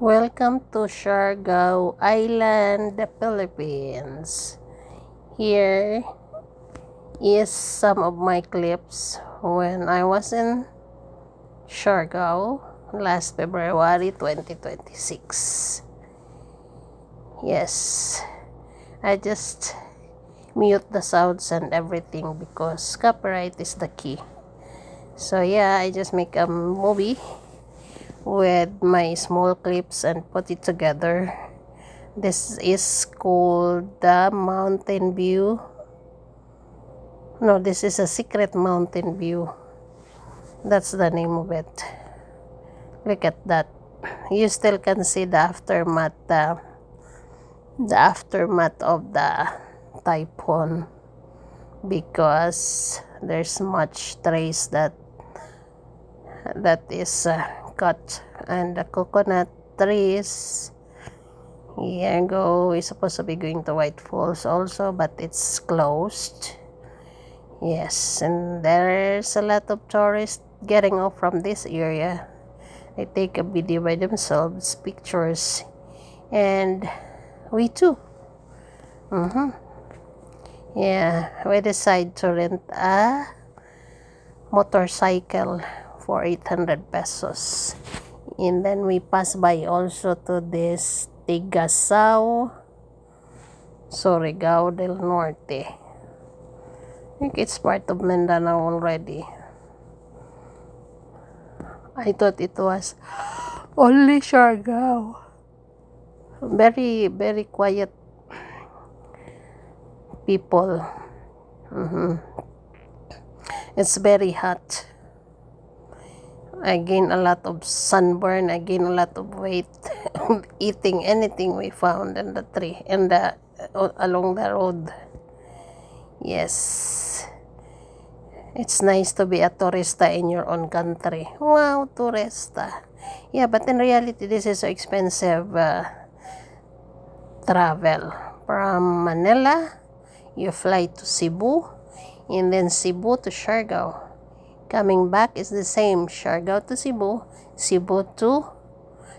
Welcome to Siargao Island, the Philippines. Here is some of my clips when I was in Siargao last February 2026. Yes, I just mute the sounds and everything because copyright is the key. So yeah, I just make a movie with my small clips and put it together. This is called the Mountain View. No, this is a Secret Mountain View. That's the name of it. Look at that. You still can see the aftermath of the typhoon because there's much trees that is cut, and the coconut trees. Here go, we're supposed to be going to White Falls also, but it's closed. Yes, and there's a lot of tourists getting off from this area. They take a video by themselves, pictures, and we too. Yeah, we decide to rent a motorcycle for 800 pesos. And then we pass by also to this Tigasao, Surigao del Norte. I think it's part of Mindanao already. I thought it was only Siargao. Very, very quiet people. It's very hot. I gain a lot of sunburn. I gain a lot of weight eating anything we found in the tree and along the road. Yes, it's nice to be a tourista in your own country. Wow, tourista. Yeah, but in reality, this is so expensive travel. From Manila, you fly to Cebu, and then Cebu to Siargao. Coming back is the same, Siargao to Cebu,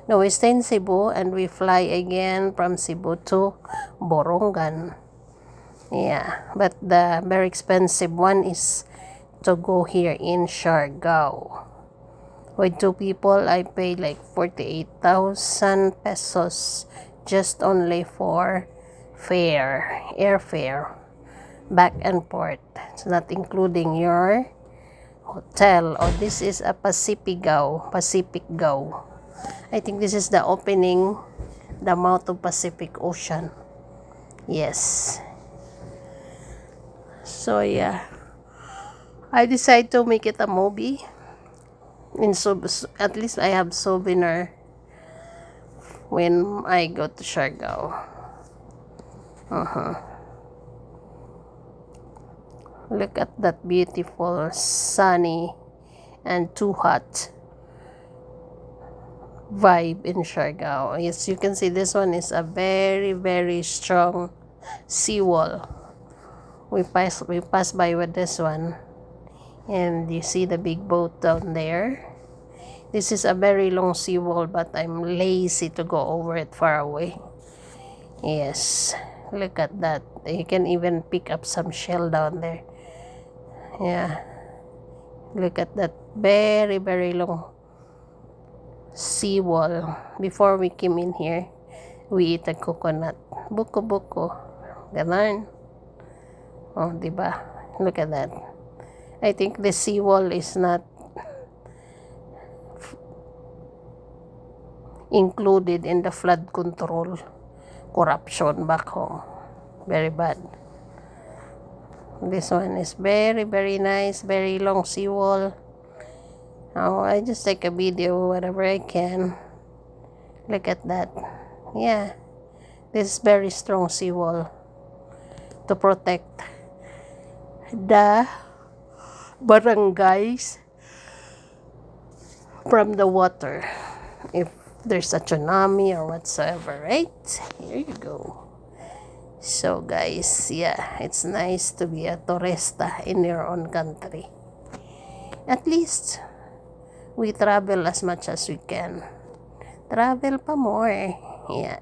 we stay in Cebu and we fly again from Cebu to Borongan. Yeah, but the very expensive one is to go here in Siargao. With two people, I paid like 48,000 pesos just only for airfare, back and forth. It's not including your hotel. Oh, this is a Pacific Go. I think this is the opening, the mouth of Pacific Ocean. Yes. So yeah, I decided to make it a movie. At least I have souvenir when I go to Siargao. Look at that beautiful, sunny, and too hot vibe in Siargao. Yes, you can see this one is a very, very strong seawall. We pass by with this one, and you see the big boat down there. This is a very long seawall, but I'm lazy to go over it far away. Yes, look at that. You can even pick up some shell down there. Yeah, look at that very, very long seawall. Before we came in here, we eat a coconut. Buko. Ganon. Oh, diba? Look at that. I think the seawall is not included in the flood control. Corruption back home. Very bad. This one is very, very nice. Very long seawall. Oh, I just take a video whatever I can. Look at that. Yeah. This is very strong seawall to protect the barangays from the water if there's a tsunami or whatsoever, right? Here you go. So guys, yeah, it's nice to be a tourista in your own country. At least we travel as much as we can. Travel pa more. Yeah.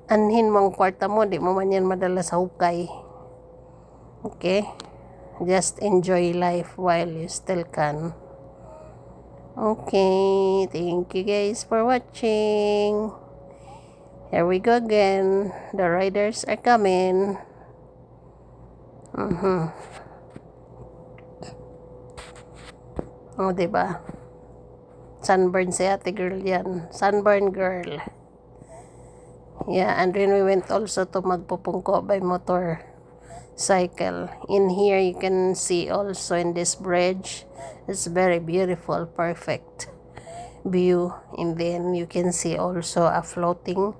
Anhin mo ang kwarta mo, di mo man yan madala sa hukay. Okay? Just enjoy life while you still can. Okay, thank you guys for watching. Here we go again. The riders are coming. Oh, diba? Sunburn si ate girl yan. Sunburn girl. Yeah, and then we went also to Magpupungko by motorcycle. In here, you can see also in this bridge, it's very beautiful, perfect view. And then you can see also a floating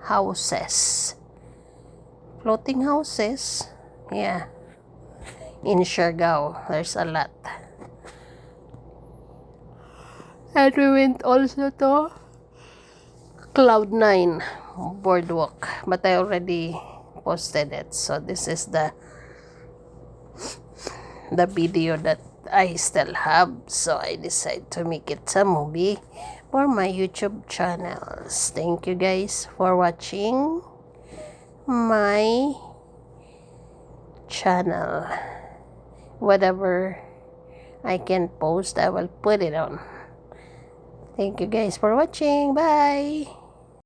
houses. Floating houses? Yeah. In Siargao, there's a lot. And we went also to Cloud9 boardwalk, but I already posted it. So this is the video that I still have. So I decided to make it a movie for my YouTube channels. Thank you guys for watching my channel. Whatever I can post, I will put it on. Thank you guys for watching. Bye.